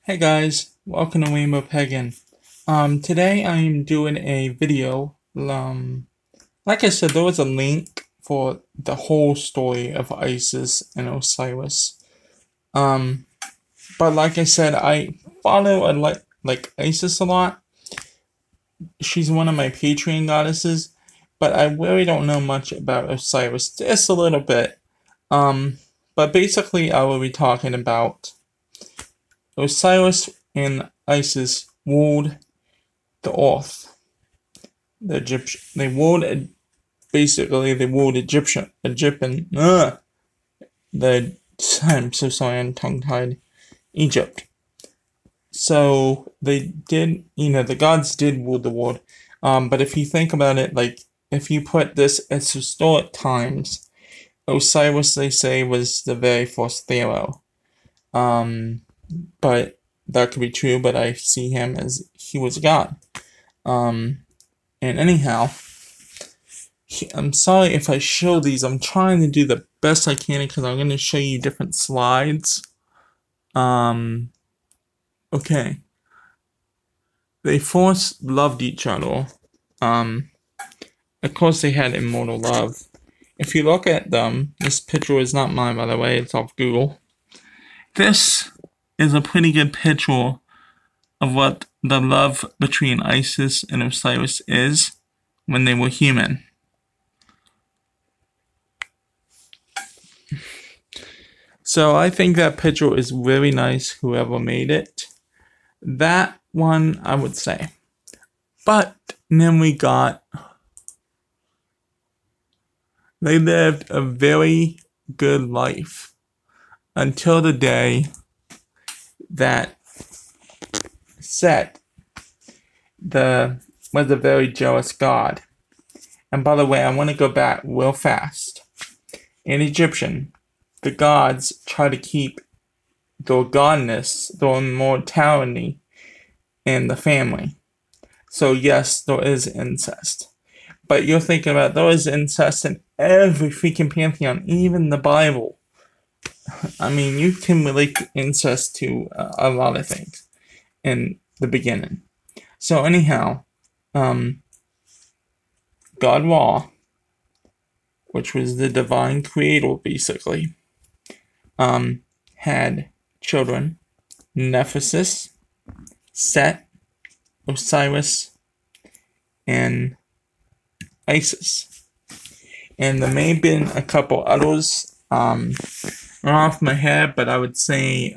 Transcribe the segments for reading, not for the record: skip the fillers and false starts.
Hey guys, welcome to Rainbow Pagan. Today I am doing a video. Like I said, there was a link for the whole story of Isis and Osiris. Um, but like I said, I follow like Isis a lot. She's one of my Patreon goddesses, but I really don't know much about Osiris, just a little bit. But basically, I will be talking about Osiris and Isis ruled the earth. The Egyptian, they ruled Egyptian. I'm so sorry, I'm tongue-tied. Egypt. So they did, the gods did rule the world. But if you think about it, like if you put this as historic times, Osiris, they say, was the very first pharaoh. But that could be true, but I see him as he was a god. And anyhow, I'm sorry if I show these. I'm trying to do the best I can because I'm going to show you different slides. Okay. They first loved each other. Of course they had immortal love. If you look at them, this picture is not mine, by the way. It's off Google. This is a pretty good picture of what the love between Isis and Osiris is when they were human. So I think that picture is really nice, whoever made it. That one, I would say. But then we got, they lived a very good life until the day that Set was a very jealous god. And by the way, I want to go back real fast. In Egyptian, the gods try to keep their godness, their immortality in the family. So yes, there is incest. But you're thinking about there is incest in every freaking pantheon, even the Bible. I mean, you can relate incest to a lot of things in the beginning. So anyhow, God Ra, which was the divine creator, basically, had children: Nephesis, Set, Osiris, and Isis. And there may have been a couple others, off my head, but I would say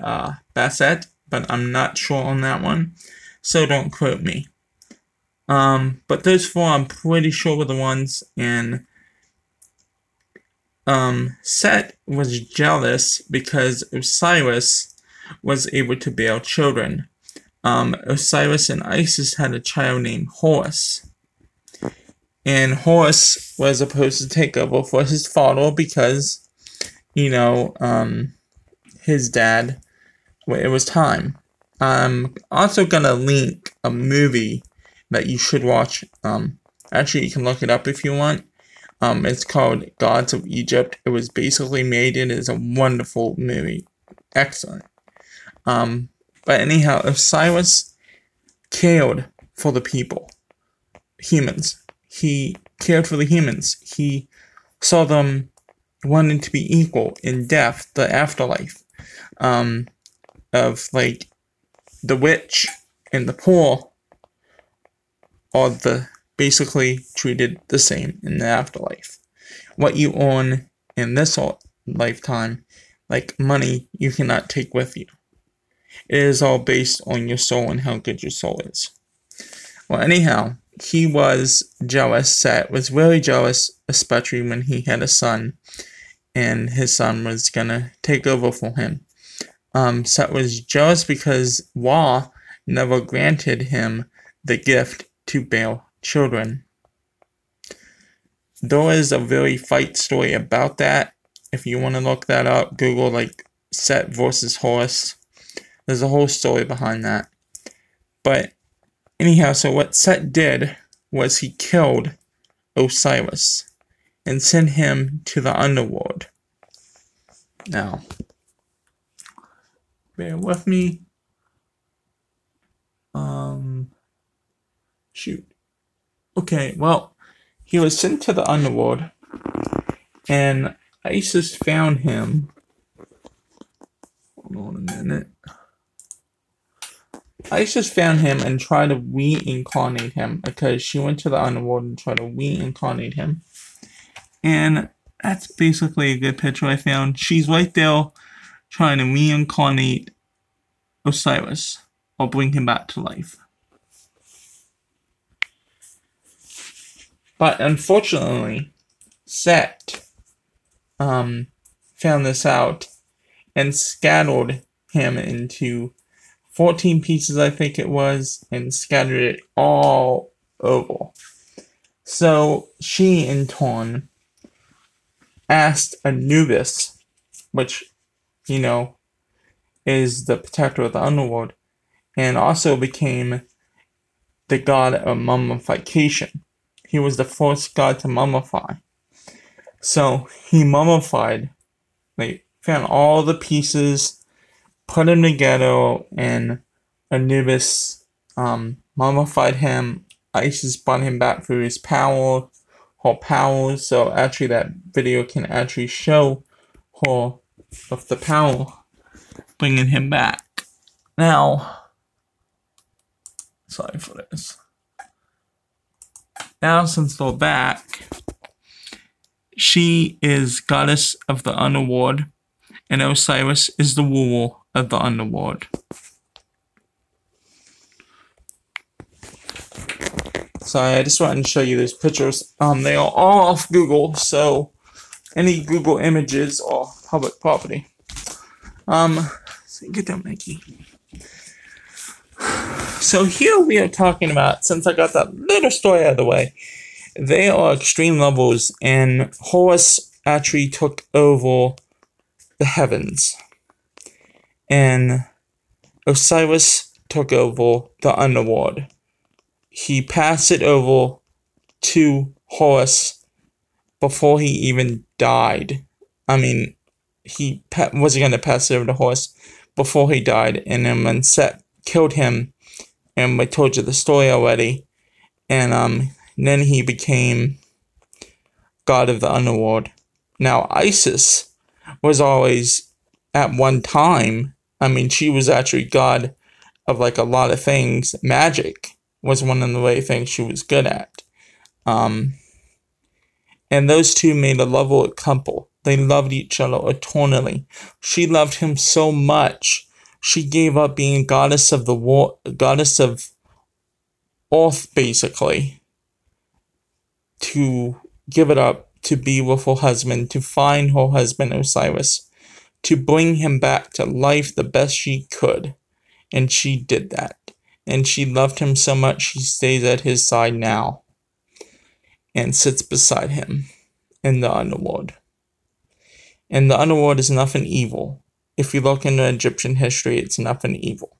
Basset, but I'm not sure on that one, so don't quote me. But those four I'm pretty sure were the ones. And Set was jealous because Osiris was able to bear children. Osiris and Isis had a child named Horus. And Horus was supposed to take over for his father because, his dad, it was time. I'm also going to link a movie that you should watch. Actually, you can look it up if you want. It's called Gods of Egypt. It was basically made. It is a wonderful movie. Excellent. But anyhow, Osiris cared for the people. Humans. He cared for the humans. He saw them wanting to be equal in death, the afterlife. Of like the rich and the poor are basically treated the same in the afterlife. What you earn in this lifetime, like money, you cannot take with you. It is all based on your soul and how good your soul is. Well, anyhow, he was jealous. Set was really jealous, especially when he had a son, and his son was gonna take over for him. Set was jealous because Ra never granted him the gift to bear children. There is a very fight story about that. If you want to look that up, Google like Set versus Horus. There's a whole story behind that. But anyhow, so what Set did was he killed Osiris and sent him to the underworld. Now, bear with me. Shoot. Okay, well, he was sent to the underworld, and Isis found him. Hold on a minute. Isis found him and tried to reincarnate him because she went to the underworld and tried to reincarnate him. And that's basically a good picture I found. She's right there trying to reincarnate Osiris or bring him back to life. But unfortunately, Set found this out and scattered him into 14 pieces, I think it was, and scattered it all over. So she, in turn, asked Anubis, which, you know, is the protector of the underworld, and also became the god of mummification. He was the first god to mummify. So he mummified. They found all the pieces, put them together, and Anubis mummified him. Isis brought him back through his power, her powers. So actually that video can actually show her of the power bringing him back. Now, sorry for this. Now, since they're back, she is goddess of the underworld, and Osiris is the ruler of the underworld. Sorry, I just wanted to show you these pictures. They are all off Google, so any Google images are public property. So get down, Mikey. So here we are talking about, since I got that little story out of the way, they are extreme levels, and Horus actually took over the heavens, and Osiris took over the underworld. He passed it over to Horus before he even died. I mean, he wasn't going to pass it over to Horus before he died, and then when Set killed him, and I told you the story already, and then he became god of the underworld. Now, Isis was always, at one time, I mean, she was actually god of like a lot of things. Magic was one of the things she was good at. And those two made a lovely couple. They loved each other eternally. She loved him so much, she gave up being goddess of the war, goddess of earth, basically, to give it up to be with her husband, to find her husband Osiris, to bring him back to life the best she could. And she did that. And she loved him so much she stays at his side now and sits beside him in the underworld. And the underworld is nothing evil. If you look into Egyptian history, it's nothing evil.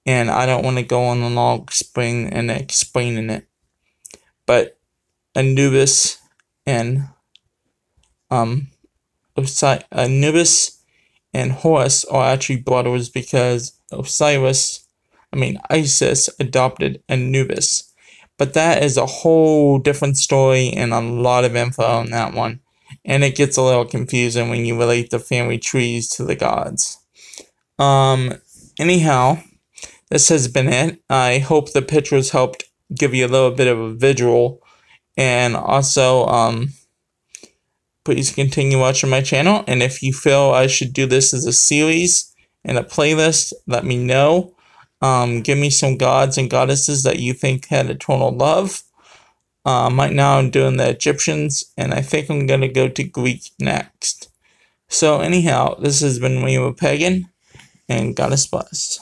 And I don't want to go on a long explaining it. But Anubis and Anubis and Horus are actually brothers because Isis adopted Anubis. But that is a whole different story and a lot of info on that one. And it gets a little confusing when you relate the family trees to the gods. Anyhow, this has been it. I hope the pictures helped give you a little bit of a visual. And also, please continue watching my channel. And if you feel I should do this as a series and a playlist, let me know. Give me some gods and goddesses that you think had eternal love. Right now I'm doing the Egyptians, and I think I'm going to go to Greek next. So anyhow, this has been William Pagan, and God bless.